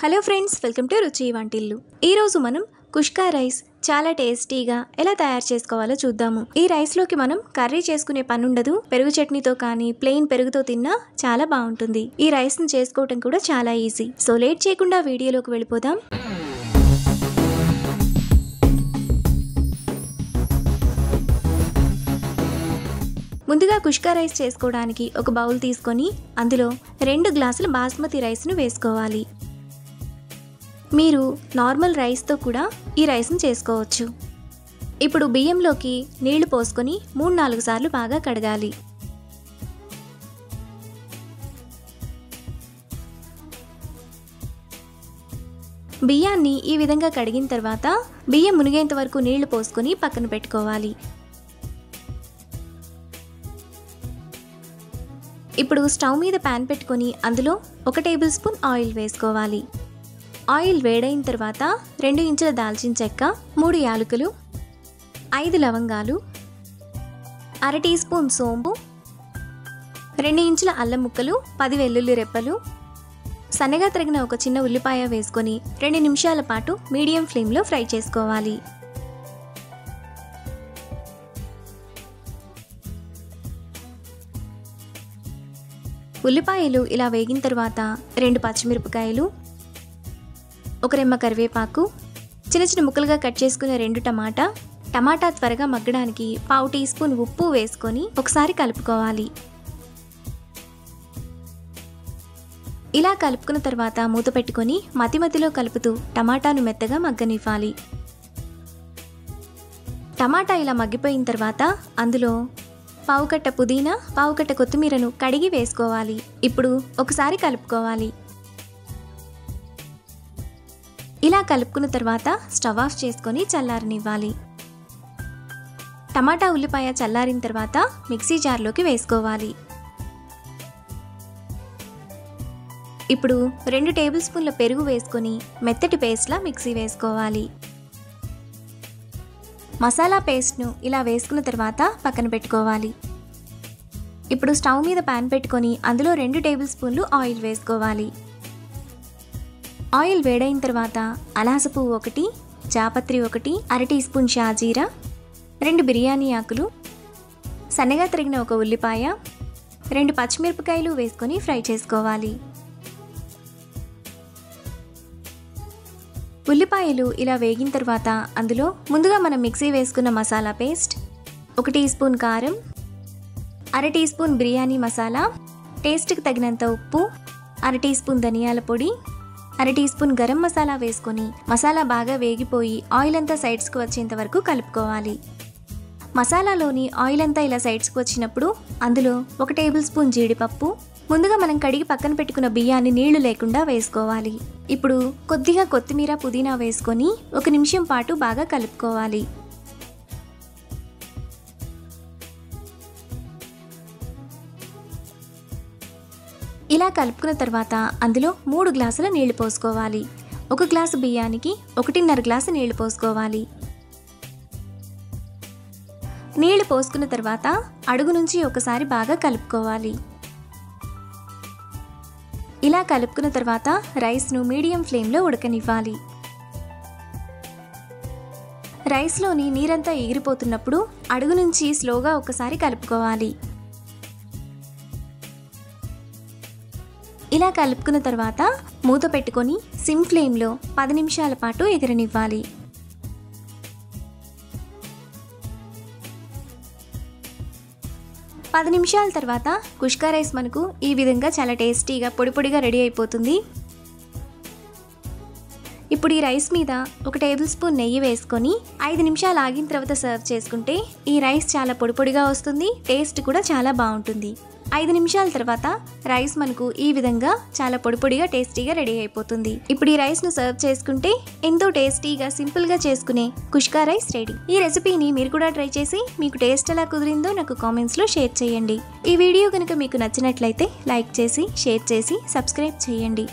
Hello friends, welcome to రుచి వంటిల్లు. ఈరోజు మనం కుష్కా రైస్ చాలా టేస్టీగా ఎలా తయారు చేసుకోవాలో చూద్దాము. ఈ రైస్లోకి మనం కర్రీ చేసుకునే పని ఉండదు. పెరుగు చట్నీతో కానీ ప్లెయిన్ పెరుగుతో తిన్నా చాలా బాగుంటుంది. ఈ రైస్ని చేసుకోవటం కూడా చాలా ఈజీ. సో లేట్ చేయకుండా వీడియోలోకి వెళ్ళిపోదాం. ముందుగా కుష్కా రైస్ చేసుకోవడానికి ఒక బౌల్ తీసుకొని అందులో 2 గ్లాసుల బాస్మతి రైస్ను వేసుకోవాలి. మీరు నార్మల్ రైస్తో కూడా ఈ రైస్ని చేసుకోవచ్చు. ఇప్పుడు బియ్యంలోకి నీళ్లు పోసుకొని 3-4 సార్లు బాగా కడగాలి. బియ్యాన్ని ఈ విధంగా కడిగిన తర్వాత బియ్యం మునిగేంత వరకు నీళ్లు పోసుకొని పక్కన పెట్టుకోవాలి. ఇప్పుడు స్టవ్ మీద ప్యాన్ పెట్టుకొని అందులో 1 టేబుల్ స్పూన్ ఆయిల్ వేసుకోవాలి. ఆయిల్ వేడైన తర్వాత 2 ఇంచుల దాల్చిన చెక్క, 3 యాలకులు, 5 లవంగాలు, 1/2 టీ స్పూన్ సోంపు, 2 ఇంచుల అల్లం ముక్కలు, 10 వెల్లుల్లి రెప్పలు, సన్నగా తరిగిన ఒక చిన్న ఉల్లిపాయ వేసుకొని 2 నిమిషాల పాటు మీడియం ఫ్లేమ్లో ఫ్రై చేసుకోవాలి. ఉల్లిపాయలు ఇలా వేగిన తర్వాత 2 పచ్చిమిరపకాయలు, 1 రెమ్మ కరివేపాకు, చిన్న చిన్న ముక్కలుగా కట్ చేసుకున్న 2 టమాటా త్వరగా మగ్గడానికి 1/2 టీ స్పూన్ ఉప్పు వేసుకొని ఒకసారి కలుపుకోవాలి. ఇలా కలుపుకున్న తర్వాత మూత పెట్టుకొని మధ్యలో కలుపుతూ టమాటాను మెత్తగా మగ్గనివ్వాలి. టమాటా ఇలా మగ్గిపోయిన తర్వాత అందులో 1/2 కట్ట పుదీనా, 1/2 కట్ట కొత్తిమీరను కడిగి వేసుకోవాలి. ఇప్పుడు ఒకసారి కలుపుకోవాలి. ఇలా కలుపుకున్న తర్వాత స్టవ్ ఆఫ్ చేసుకొని చల్లారనివ్వాలి. టమాటా ఉల్లిపాయ చల్లారిన తర్వాత మిక్సీ జార్లోకి వేసుకోవాలి. ఇప్పుడు 2 టేబుల్ స్పూన్ల పెరుగు వేసుకొని మెత్తటి పేస్ట్లా మిక్సీ వేసుకోవాలి. మసాలా పేస్ట్ను ఇలా వేసుకున్న తర్వాత పక్కన పెట్టుకోవాలి. ఇప్పుడు స్టవ్ మీద ప్యాన్ పెట్టుకొని అందులో 2 టేబుల్ స్పూన్లు ఆయిల్ వేసుకోవాలి. ఆయిల్ వేడైన తర్వాత అనాస పువ్వు 1, జాపత్రి 1, 1/2 టీ స్పూన్ షాజీరా, 2 బిర్యానీ ఆకులు, సన్నగా తరిగిన ఒక ఉల్లిపాయ, 2 పచ్చిమిరపకాయలు వేసుకొని ఫ్రై చేసుకోవాలి. ఉల్లిపాయలు ఇలా వేగిన తర్వాత అందులో ముందుగా మనం మిక్సీ వేసుకున్న మసాలా పేస్ట్, 1 టీ స్పూన్ కారం, 1/2 టీ స్పూన్ బిర్యానీ మసాలా, టేస్ట్కి తగినంత ఉప్పు, 1/2 టీ స్పూన్ ధనియాల పొడి, 1/2 టీ స్పూన్ గరం మసాలా వేసుకొని మసాలా బాగా వేగిపోయి ఆయిల్ అంతా సైడ్స్కి వచ్చేంత వరకు కలుపుకోవాలి. మసాలాలోని ఆయిల్ అంతా ఇలా సైడ్స్కి వచ్చినప్పుడు అందులో 1 టేబుల్ స్పూన్ జీడిపప్పు, ముందుగా మనం కడిగి పక్కన పెట్టుకున్న బియ్యాన్ని నీళ్లు లేకుండా వేసుకోవాలి. ఇప్పుడు కొద్దిగా కొత్తిమీర, పుదీనా వేసుకొని 1 నిమిషం పాటు బాగా కలుపుకోవాలి. ఇలా కలుపుకున్న తర్వాత అందులో 3 గ్లాసుల నీళ్లు పోసుకోవాలి. 1 గ్లాసు బియ్యానికి 1.5 గ్లాసు నీళ్లు పోసుకోవాలి. నీళ్లు పోసుకున్న తర్వాత అడుగు నుంచి ఒకసారి బాగా కలుపుకోవాలి. ఇలా కలుపుకున్న తర్వాత రైస్ను మీడియం ఫ్లేమ్లో ఉడకనివ్వాలి. రైస్లోని నీరంతా ఎగిరిపోతున్నప్పుడు అడుగు నుంచి స్లోగా ఒకసారి కలుపుకోవాలి. ఇలా కలుపుకున్న తర్వాత మూత పెట్టుకొని సిమ్ ఫ్లేమ్లో 10 నిమిషాల పాటు ఎగరనివ్వాలి. పది నిమిషాల తర్వాత కుష్కా రైస్ మనకు ఈ విధంగా చాలా టేస్టీగా పొడి పొడిగా రెడీ అయిపోతుంది. ఇప్పుడు ఈ రైస్ మీద 1 టేబుల్ స్పూన్ నెయ్యి వేసుకొని 5 నిమిషాలు ఆగిన తర్వాత సర్వ్ చేసుకుంటే ఈ రైస్ చాలా పొడి పొడిగా వస్తుంది. టేస్ట్ కూడా చాలా బాగుంటుంది. 5 నిమిషాల తర్వాత రైస్ మనకు ఈ విధంగా చాలా పొడి పొడిగా టేస్టీగా రెడీ అయిపోతుంది. ఇప్పుడు ఈ రైస్ను సర్వ్ చేసుకుంటే ఎంతో టేస్టీగా సింపుల్గా చేసుకునే కుష్కా రైస్ రెడీ. ఈ రెసిపీని మీరు కూడా ట్రై చేసి మీకు టేస్ట్ ఎలా కుదిరిందో నాకు కామెంట్స్లో షేర్ చేయండి. ఈ వీడియో కనుక మీకు నచ్చినట్లయితే లైక్ చేసి, షేర్ చేసి, సబ్స్క్రైబ్ చేయండి.